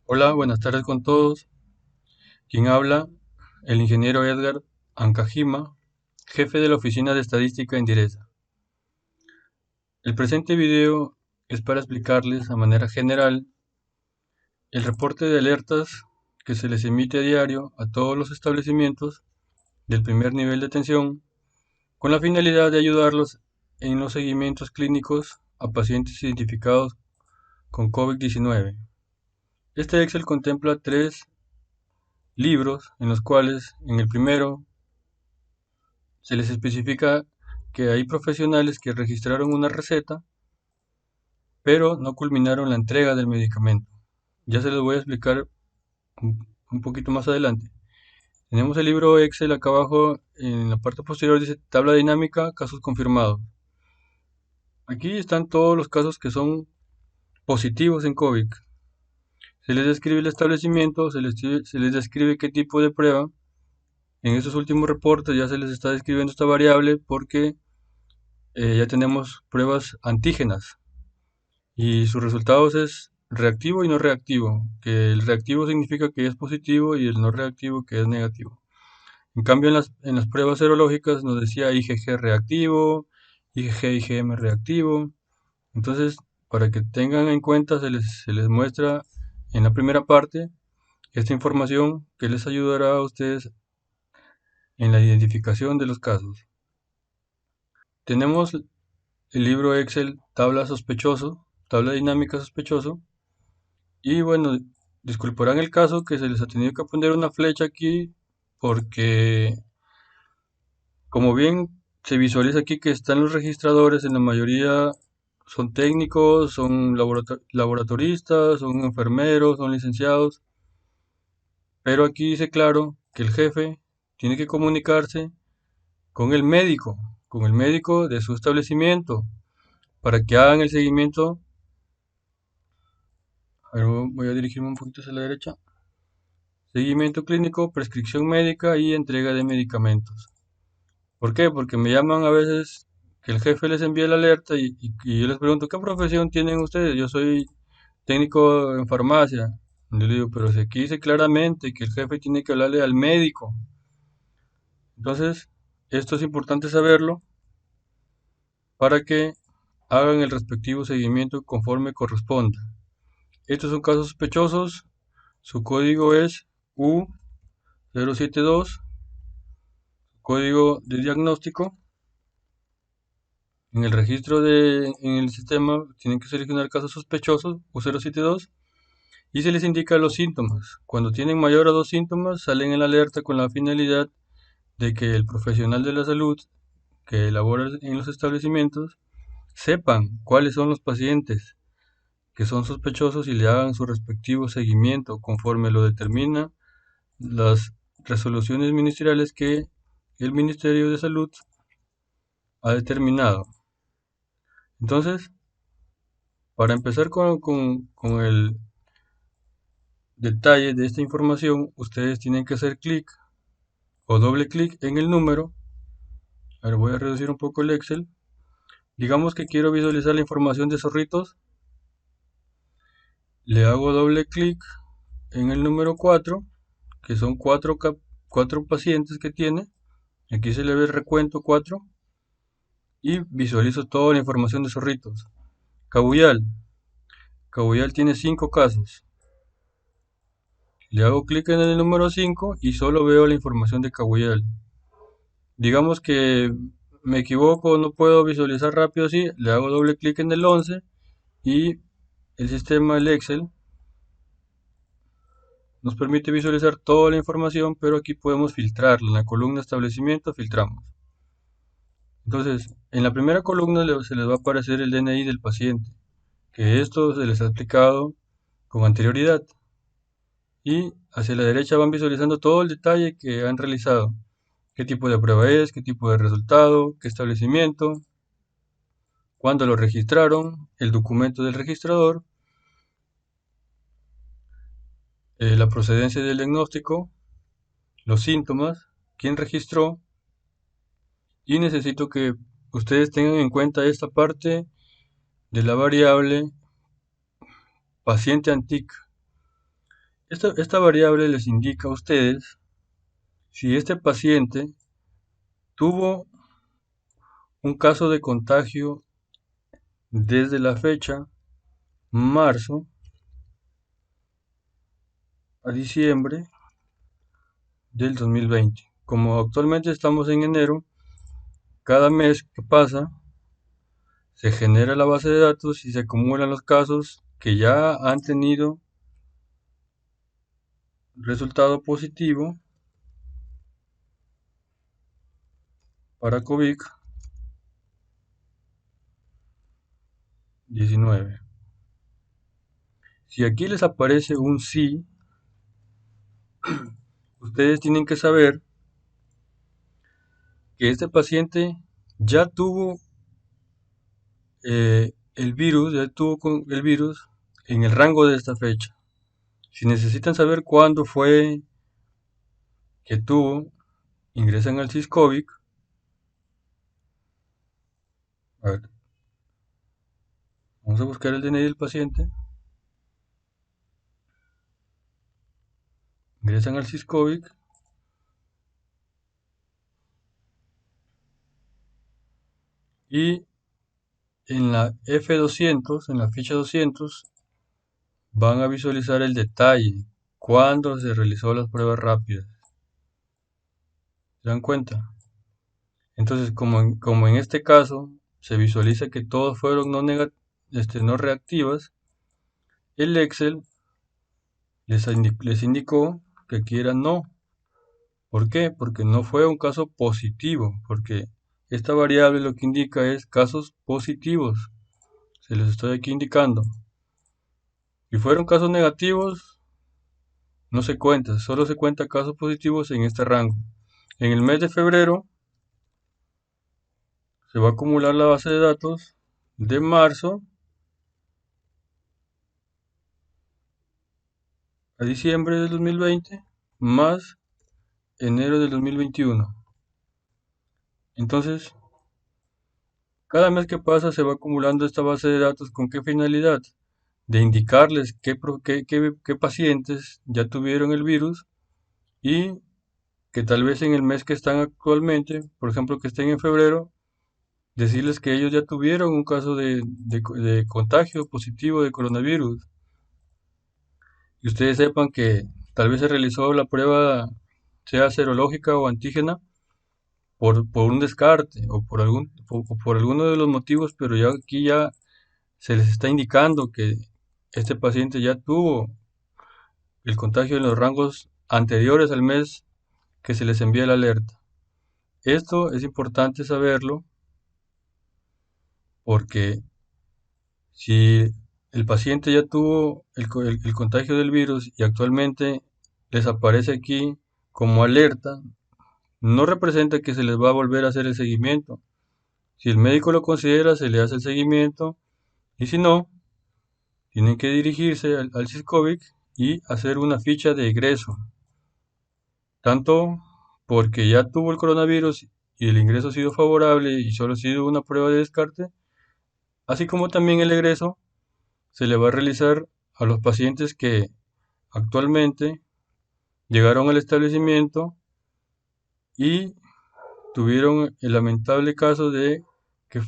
Hola, buenas tardes con todos. Quien habla, el ingeniero Edgar Ancajima, jefe de la Oficina de Estadística en Direza. El presente video es para explicarles a manera general el reporte de alertas que se les emite a diario a todos los establecimientos del primer nivel de atención con la finalidad de ayudarlos en los seguimientos clínicos a pacientes identificados con COVID-19. Este Excel contempla tres libros en los cuales en el primero se les especifica que hay profesionales que registraron una receta, pero no culminaron la entrega del medicamento. Ya se los voy a explicar un poquito más adelante. Tenemos el libro Excel acá abajo, en la parte posterior dice tabla dinámica, casos confirmados. Aquí están todos los casos que son positivos en COVID. Se les describe el establecimiento, se les describe qué tipo de prueba. En estos últimos reportes ya se les está describiendo esta variable porque ya tenemos pruebas antígenas y sus resultados es reactivo y no reactivo, que el reactivo significa que es positivo y el no reactivo que es negativo. En cambio, en las pruebas serológicas nos decía IgG reactivo, IgG-IgM reactivo. Entonces, para que tengan en cuenta, se les muestra en la primera parte esta información que les ayudará a ustedes en la identificación de los casos. Tenemos el libro Excel tabla sospechoso, tabla dinámica sospechoso. Y bueno, disculparán el caso que se les ha tenido que poner una flecha aquí porque como bien se visualiza aquí que están los registradores, en la mayoría son técnicos, son laboratoristas, son enfermeros, son licenciados, pero aquí dice claro que el jefe tiene que comunicarse con el médico de su establecimiento, para que hagan el seguimiento. A ver, voy a dirigirme un poquito hacia la derecha. Seguimiento clínico, prescripción médica y entrega de medicamentos. ¿Por qué? Porque me llaman a veces que el jefe les envía la alerta y yo les pregunto, ¿qué profesión tienen ustedes? Yo soy técnico en farmacia. Yo le digo, pero si aquí dice claramente que el jefe tiene que hablarle al médico. Entonces, esto es importante saberlo para que hagan el respectivo seguimiento conforme corresponda. Estos son casos sospechosos. Su código es U072, código de diagnóstico. En el registro en el sistema tienen que seleccionar casos sospechosos U072 y se les indica los síntomas. Cuando tienen mayor a dos síntomas, salen en la alerta con la finalidad de que el profesional de la salud que labora en los establecimientos sepan cuáles son los pacientes que son sospechosos y le hagan su respectivo seguimiento conforme lo determina las resoluciones ministeriales que el Ministerio de Salud ha determinado. Entonces, para empezar con el detalle de esta información, ustedes tienen que hacer clic o doble clic en el número. Ahora voy a reducir un poco el Excel. Digamos que quiero visualizar la información de Zorritos. Le hago doble clic en el número 4, que son cuatro pacientes que tiene. Aquí se le ve el recuento 4 y visualizo toda la información de Zorritos. Cabuyal. Cabuyal tiene 5 casos. Le hago clic en el número 5 y solo veo la información de Cabuyal. Digamos que me equivoco, no puedo visualizar rápido así, le hago doble clic en el 11 y el sistema, el Excel, nos permite visualizar toda la información, pero aquí podemos filtrarla. En la columna establecimiento filtramos. Entonces, en la primera columna se les va a aparecer el DNI del paciente, que esto se les ha explicado con anterioridad. Y hacia la derecha van visualizando todo el detalle que han realizado. Qué tipo de prueba es, qué tipo de resultado, qué establecimiento, cuándo lo registraron, el documento del registrador, la procedencia del diagnóstico, los síntomas, quién registró, y necesito que ustedes tengan en cuenta esta parte de la variable paciente ANTIC. Esta variable les indica a ustedes si este paciente tuvo un caso de contagio desde la fecha marzo a diciembre del 2020. Como actualmente estamos en enero, cada mes que pasa se genera la base de datos y se acumulan los casos que ya han tenido resultado positivo para COVID-19. Si aquí les aparece un sí, ustedes tienen que saber que este paciente ya tuvo el virus, ya tuvo el virus en el rango de esta fecha. Si necesitan saber cuándo fue que tuvo, ingresan al SysCovic. A ver, vamos a buscar el DNI del paciente. Ingresan al SysCovic y en la F200, en la ficha 200, van a visualizar el detalle, cuándo se realizó las pruebas rápidas. ¿Se dan cuenta? Entonces, como en este caso se visualiza que todos fueron no reactivas, el Excel les indicó que aquí era no. ¿Por qué? Porque no fue un caso positivo, porque esta variable lo que indica es casos positivos. Se les estoy aquí indicando. Si fueron casos negativos, no se cuenta, solo se cuenta casos positivos en este rango. En el mes de febrero se va a acumular la base de datos de marzo a diciembre del 2020 más enero del 2021. Entonces, cada mes que pasa se va acumulando esta base de datos. ¿Con qué finalidad? De indicarles qué pacientes ya tuvieron el virus y que tal vez en el mes que están actualmente, por ejemplo que estén en febrero, decirles que ellos ya tuvieron un caso de contagio positivo de coronavirus y ustedes sepan que tal vez se realizó la prueba, sea serológica o antígena, por un descarte o por alguno de los motivos, pero ya aquí ya se les está indicando que este paciente ya tuvo el contagio en los rangos anteriores al mes que se les envía la alerta. Esto es importante saberlo porque si el paciente ya tuvo el contagio del virus y actualmente les aparece aquí como alerta, no representa que se les va a volver a hacer el seguimiento. Si el médico lo considera, se le hace el seguimiento y si no, tienen que dirigirse al SysCovic y hacer una ficha de egreso. Tanto porque ya tuvo el coronavirus y el ingreso ha sido favorable y solo ha sido una prueba de descarte, así como también el egreso se le va a realizar a los pacientes que actualmente llegaron al establecimiento y tuvieron el lamentable caso de que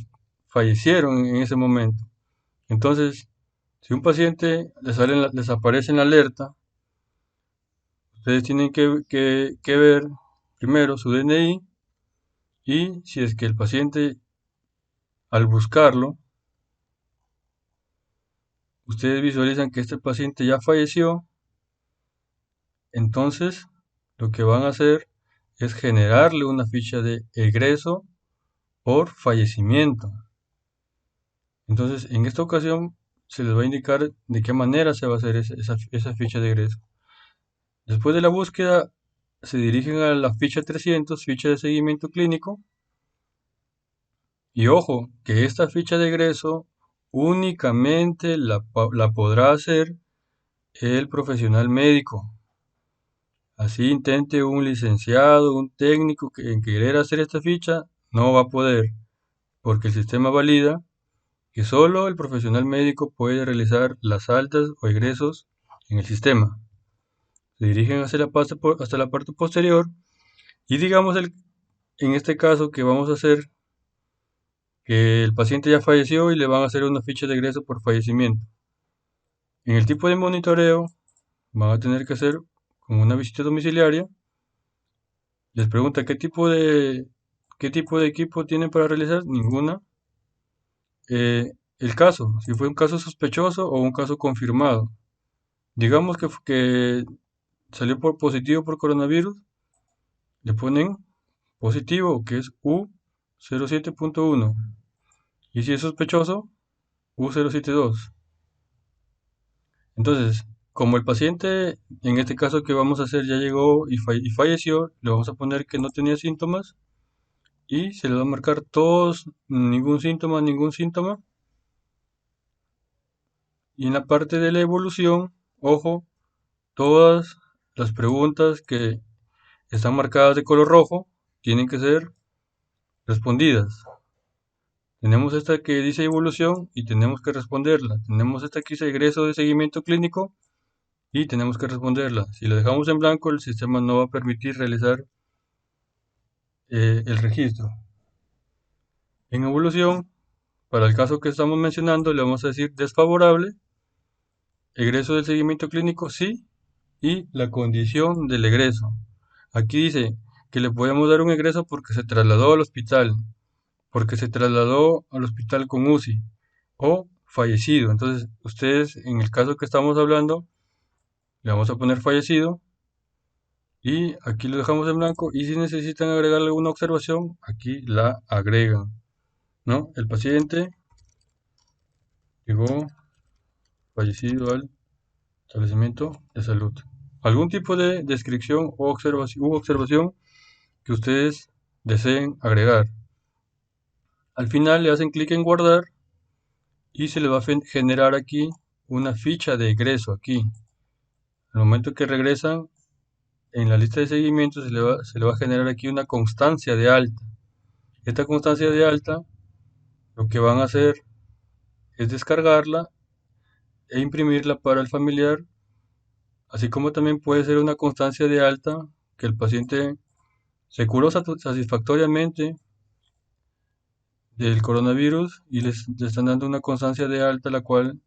fallecieron en ese momento. Entonces, si un paciente les aparece en la alerta, ustedes tienen que ver primero su DNI y si es que el paciente al buscarlo, ustedes visualizan que este paciente ya falleció, entonces lo que van a hacer es generarle una ficha de egreso por fallecimiento. Entonces, en esta ocasión se les va a indicar de qué manera se va a hacer esa ficha de egreso. Después de la búsqueda, se dirigen a la ficha 300, ficha de seguimiento clínico. Y ojo, que esta ficha de egreso únicamente la podrá hacer el profesional médico. Así intente un licenciado, un técnico en querer hacer esta ficha, no va a poder, porque el sistema valida que solo el profesional médico puede realizar las altas o egresos en el sistema. se dirigen hasta la parte posterior y digamos en este caso que vamos a hacer que el paciente ya falleció y le van a hacer una ficha de egreso por fallecimiento. En el tipo de monitoreo van a tener que hacer como una visita domiciliaria. Les pregunta qué tipo de equipo tienen para realizar. Ninguna. El caso, si fue un caso sospechoso o un caso confirmado. Digamos que salió por positivo por coronavirus, le ponen positivo, que es U07.1. Y si es sospechoso, U072. Entonces, como el paciente, en este caso que vamos a hacer, ya llegó y falleció, le vamos a poner que no tenía síntomas y se le va a marcar todos, ningún síntoma, ningún síntoma. Y en la parte de la evolución, ojo, todas las preguntas que están marcadas de color rojo tienen que ser respondidas. Tenemos esta que dice evolución y tenemos que responderla. Tenemos esta que dice egreso de seguimiento clínico y tenemos que responderla. Si la dejamos en blanco, el sistema no va a permitir realizar el registro. En evolución, para el caso que estamos mencionando, le vamos a decir desfavorable, egreso del seguimiento clínico sí, y la condición del egreso. Aquí dice que le podemos dar un egreso porque se trasladó al hospital, porque se trasladó al hospital con UCI o fallecido. Entonces, ustedes, en el caso que estamos hablando, le vamos a poner fallecido y aquí lo dejamos en blanco. Y si necesitan agregarle alguna observación, aquí la agregan, ¿no? El paciente llegó fallecido al establecimiento de salud. Algún tipo de descripción o observación que ustedes deseen agregar. Al final le hacen clic en guardar y se le va a generar aquí una ficha de egreso aquí. Al momento que regresan en la lista de seguimiento se le va a generar aquí una constancia de alta. Esta constancia de alta lo que van a hacer es descargarla e imprimirla para el familiar, así como también puede ser una constancia de alta que el paciente se curó satisfactoriamente del coronavirus y les están dando una constancia de alta la cual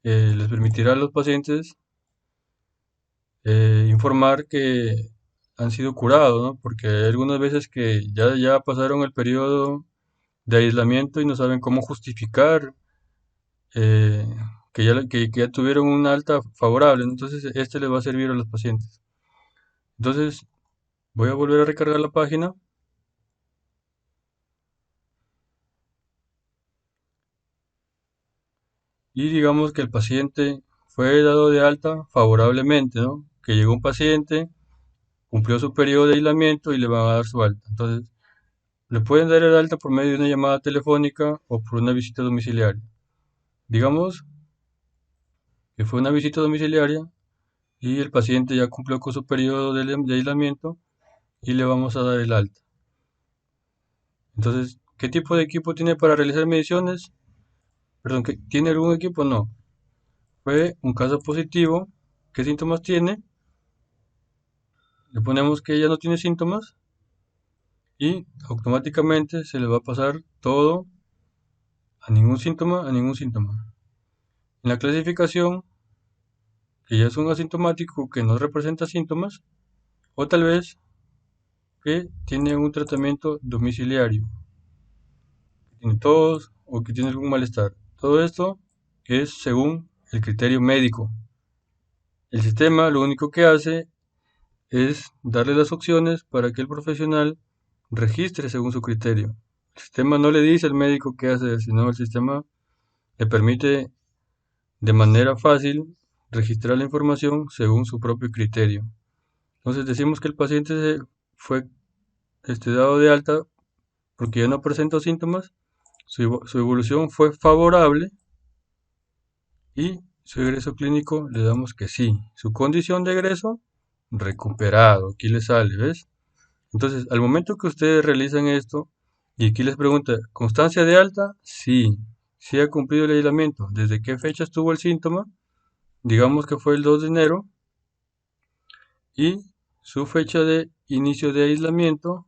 les permitirá a los pacientes informar que han sido curados, ¿no? Porque hay algunas veces que ya pasaron el periodo de aislamiento y no saben cómo justificar eh, que ya tuvieron una alta favorable, ¿no? Entonces este les va a servir a los pacientes. Entonces voy a volver a recargar la página y digamos que el paciente fue dado de alta favorablemente, ¿no? Que llegó un paciente, cumplió su periodo de aislamiento y le van a dar su alta. Entonces le pueden dar el alta por medio de una llamada telefónica o por una visita domiciliaria. Digamos que fue una visita domiciliaria y el paciente ya cumplió con su periodo de aislamiento y le vamos a dar el alta. Entonces, ¿qué tipo de equipo tiene para realizar mediciones? Perdón, ¿tiene algún equipo? No. Fue un caso positivo. ¿Qué síntomas tiene? Le ponemos que ella no tiene síntomas y automáticamente se le va a pasar todo a ningún síntoma, a ningún síntoma. En la clasificación, que ya es un asintomático que no representa síntomas, o tal vez que tiene un tratamiento domiciliario, que tiene tos o que tiene algún malestar. Todo esto es según el criterio médico. El sistema lo único que hace es darle las opciones para que el profesional registre según su criterio. El sistema no le dice al médico qué hacer, sino el sistema le permite de manera fácil registrar la información según su propio criterio. Entonces decimos que el paciente fue dado de alta porque ya no presentó síntomas, su evolución fue favorable y su egreso clínico le damos que sí. Su condición de egreso, recuperado. Aquí le sale, ¿ves? Entonces, al momento que ustedes realizan esto, y aquí les pregunta, ¿constancia de alta? Sí. Sí ha cumplido el aislamiento. ¿Desde qué fecha estuvo el síntoma? Digamos que fue el 2 de enero. y su fecha de inicio de aislamiento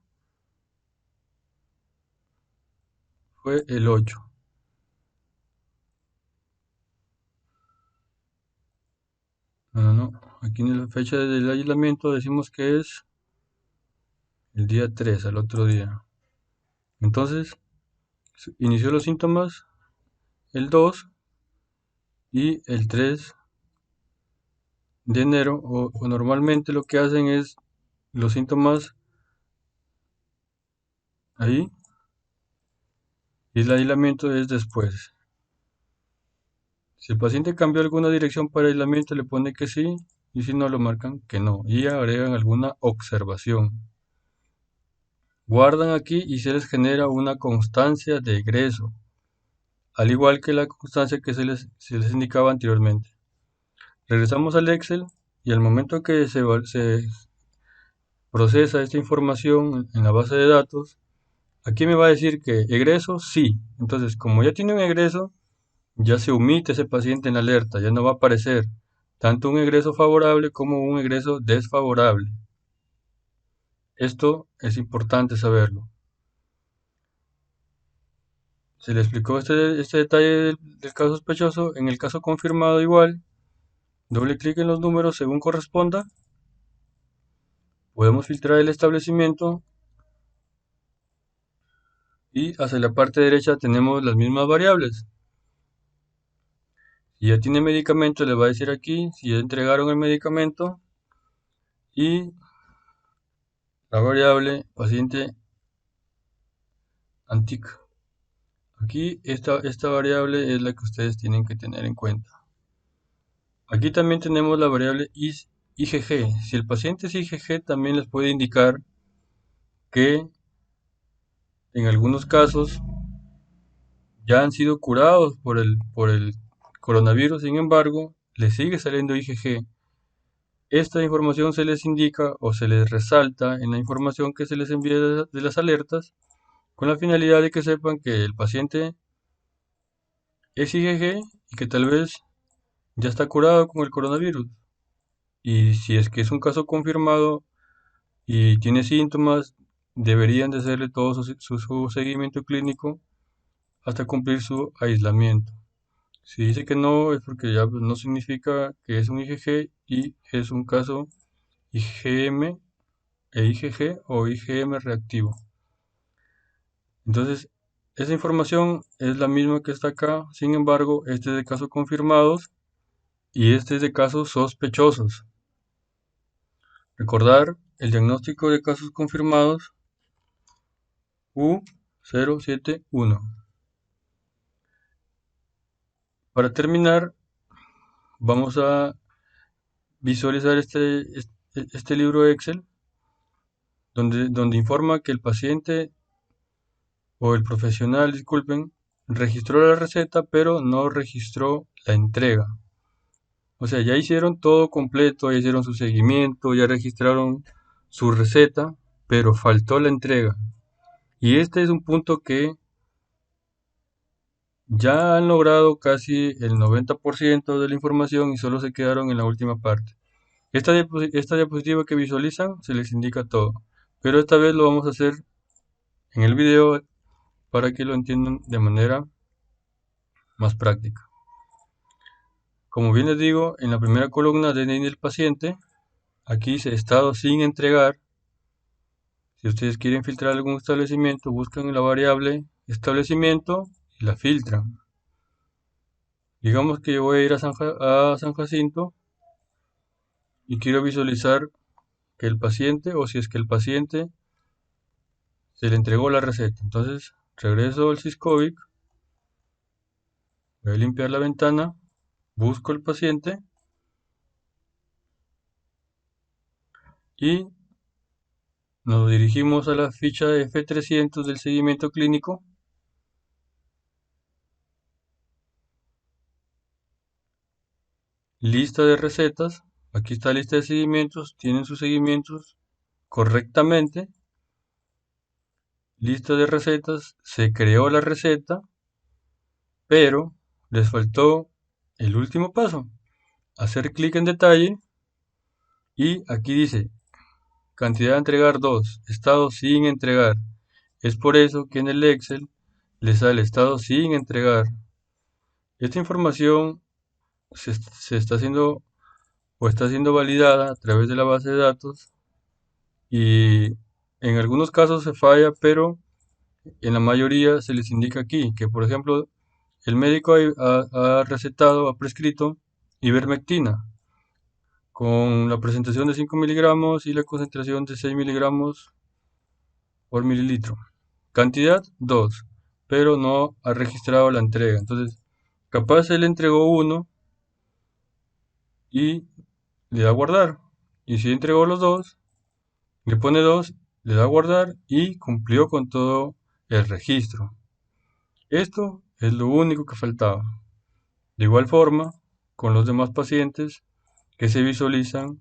fue el 8. No, aquí en la fecha del aislamiento decimos que es el día 3, al otro día. Entonces, inició los síntomas el 2 y el 3 de enero, o normalmente lo que hacen es los síntomas ahí y el aislamiento es después. Si el paciente cambió alguna dirección para aislamiento, le pone que sí, y si no, lo marcan que no, y agregan alguna observación. Guardan aquí y se les genera una constancia de egreso, al igual que la constancia que se les indicaba anteriormente. Regresamos al Excel y al momento que se procesa esta información en la base de datos, aquí me va a decir que egreso sí. Entonces, como ya tiene un egreso, ya se omite ese paciente en la alerta, ya no va a aparecer tanto un egreso favorable como un egreso desfavorable. Esto es importante saberlo. Se le explicó este detalle del caso sospechoso. En el caso confirmado igual, doble clic en los números según corresponda. Podemos filtrar el establecimiento y hacia la parte derecha tenemos las mismas variables. Si ya tiene medicamento, le va a decir aquí si ya entregaron el medicamento y la variable paciente antic. Aquí esta variable es la que ustedes tienen que tener en cuenta. Aquí también tenemos la variable IgG. Si el paciente es IgG, también les puede indicar que en algunos casos ya han sido curados por el coronavirus, sin embargo, les sigue saliendo IgG. Esta información se les indica o se les resalta en la información que se les envía de las alertas, con la finalidad de que sepan que el paciente es IgG y que tal vez ya está curado con el coronavirus. Y si es que es un caso confirmado y tiene síntomas, deberían de hacerle todo su seguimiento clínico hasta cumplir su aislamiento. Si dice que no, es porque ya pues, no significa que es un IgG y es un caso IgM IgG o IgM reactivo. Entonces, esa información es la misma que está acá, sin embargo, este es de casos confirmados y este es de casos sospechosos. Recordar el diagnóstico de casos confirmados U071. Para terminar, vamos a visualizar este libro Excel donde informa que el paciente o el profesional, disculpen, registró la receta pero no registró la entrega. O sea, ya hicieron todo completo, ya hicieron su seguimiento, ya registraron su receta, pero faltó la entrega. Y este es un punto que ya han logrado casi el 90% de la información y solo se quedaron en la última parte. Esta diapositiva que visualizan se les indica todo, pero esta vez lo vamos a hacer en el video para que lo entiendan de manera más práctica. Como bien les digo, en la primera columna DNI del paciente, aquí dice estado sin entregar. Si ustedes quieren filtrar algún establecimiento, buscan la variable establecimiento y la filtran. Digamos que yo voy a ir a San Jacinto y quiero visualizar que el paciente, o si es que el paciente se le entregó la receta. Entonces, regreso al Syscovic, voy a limpiar la ventana, busco el paciente y nos dirigimos a la ficha F300 del seguimiento clínico. Lista de recetas. Aquí está la lista de seguimientos. Tienen sus seguimientos correctamente. Lista de recetas. Se creó la receta, pero les faltó el último paso. Hacer clic en detalle Y aquí dice, cantidad a entregar 2, estado sin entregar. Es por eso que en el Excel le sale estado sin entregar. Esta información se está haciendo o está siendo validada a través de la base de datos y en algunos casos se falla, pero en la mayoría se les indica aquí que, por ejemplo, el médico ha recetado, ha prescrito ivermectina con la presentación de 5 miligramos y la concentración de 6 miligramos por mililitro. Cantidad 2, pero no ha registrado la entrega. Entonces, capaz él entregó uno y le da a guardar. Y si entregó los dos, le pone 2, le da a guardar y cumplió con todo el registro. Esto es lo único que faltaba. De igual forma, con los demás pacientes que se visualizan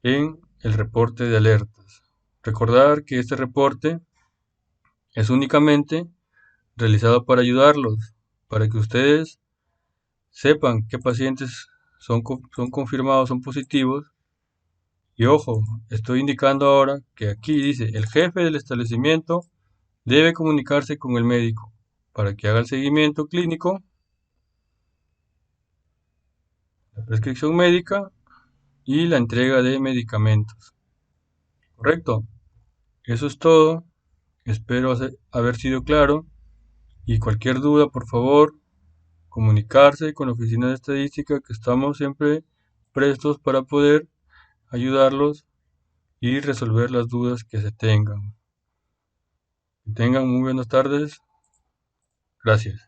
en el reporte de alertas. Recordar que este reporte es únicamente realizado para ayudarlos, para que ustedes sepan qué pacientes son confirmados, son positivos. Y ojo, estoy indicando ahora que aquí dice, el jefe del establecimiento debe comunicarse con el médico para que haga el seguimiento clínico, la prescripción médica y la entrega de medicamentos. ¿Correcto? Eso es todo. Espero haber sido claro y cualquier duda, por favor, comunicarse con la oficina de estadística, que estamos siempre prestos para poder ayudarlos y resolver las dudas que se tengan. Que tengan muy buenas tardes. Gracias.